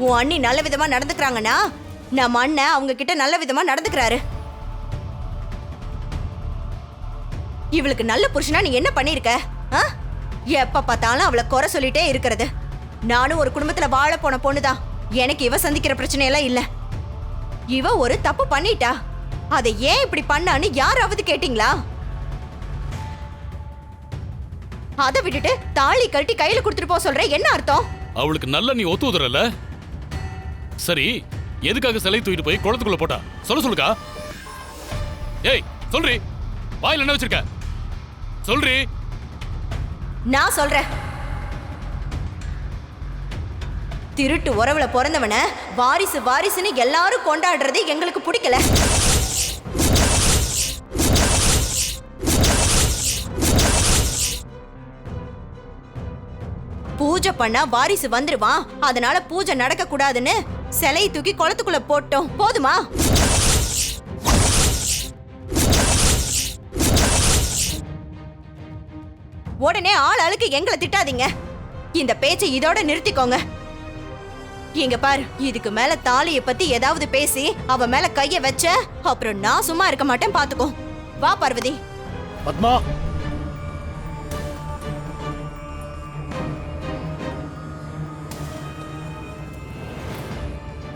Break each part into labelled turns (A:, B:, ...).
A: உன் அண்ணி நல்ல விதமா நடந்துக்கிறாங்கன்னா நம்ம அண்ணன் அவங்க கிட்ட நல்ல விதமா நடந்துக்கிறாரு. இவளுக்கு நல்ல புருஷனா நீ என்ன பண்ணிருக்க? எப்ப பார்த்தாலும் அவளை குறை சொல்லிட்டே இருக்கிறது. நானும் ஒரு குடும்பத்துல வாழ போன பொண்ணுதான். எனக்கு இவ சந்திக்கிற பிரச்சனை எல்லாம் இல்ல. இவ ஒரு தப்பு பண்ணிட்டா, அதை ஏன் இப்படி பண்ணான்னு யாராவது கேட்டீங்களா? அதை விட்டுட்டு தாலி கழட்டி கையில கொடுத்துட்டு போக சொல்ற, என்ன அர்த்தம்?
B: அவளுக்கு நல்ல நீ ஒத்து உதறல. சரி, எதுக்காக சிலை தூக்கிட்டு போய் குளத்துக்குள்ள போட்டா? சொல்லுக்கா. ஏய் சொல்றி, வாயில என்ன வச்சிருக்க? சொல்றி.
A: நான் சொல்றேன். திருட்டு உறவுல பிறந்தவன வாரிசு வாரிசுன்னு எல்லாரும் கொண்டாடுறது எங்களுக்கு பிடிக்கல. பூஜை பண்ணா வாரிசு வந்துருவான், அதனால பூஜை நடக்க கூடாதுன்னு சிலையை தூக்கி குளத்துக்குள்ள போட்டோம். போதுமா? உடனே ஆள் ஆளுக்கு எங்களை திட்டாதீங்க. இந்த பேச்சை இதோட நிறுத்திக்கோங்க. இங்க பாரு, இதுக்கு மேல தாலியை பத்தி ஏதாவது பேசி அவ மேல கைய வச்ச அப்புறம் நான் சும்மா இருக்க மாட்டேன், பாத்துக்கோ. வா பார்வதி.
C: பத்மா,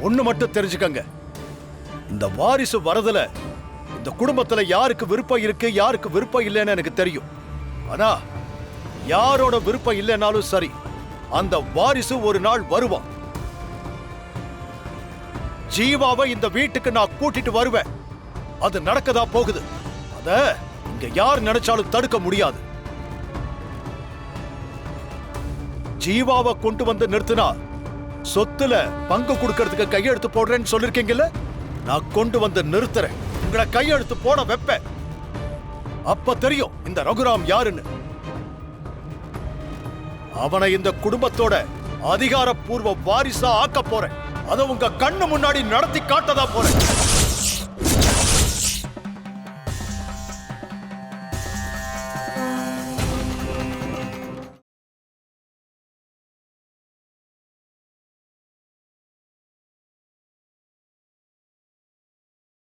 C: ஒண்ணு மட்டும் தெரிஞ்சுக்கங்க. இந்த வாரிசு வரதுல இந்த குடும்பத்துல யாருக்கு விருப்பம் இருக்கு யாருக்கு விருப்பம் இல்லைன்னு எனக்கு தெரியும். ஆனா யாரோட விருப்பம் இல்லைனாலும் சரி, அந்த வாரிசு ஒரு நாள் வருவான். ஜீவாவை இந்த வீட்டுக்கு நான் கூட்டிட்டு வருவேன். அது நடக்கதா போகுது. அத இங்க யார் நினைச்சாலும் தடுக்க முடியாது. ஜீவாவை கொண்டு வந்து நிறுத்தினா சொத்துல பங்கு கொடுக்கறதுக்கு கையெழுத்து போடுறேன்னு சொல்லிருக்கீங்கல்ல, நான் கொண்டு வந்து நிறுத்துறேன். உங்களை கையெழுத்து போட வைப்பேன். அப்ப தெரியும் இந்த ரகுராம் யாருன்னு. அவனை இந்த குடும்பத்தோட அதிகாரப்பூர்வ வாரிசா ஆக்க போறேன். அதை உங்க கண்ணு முன்னாடி நடத்தி காட்டதா போறேன்.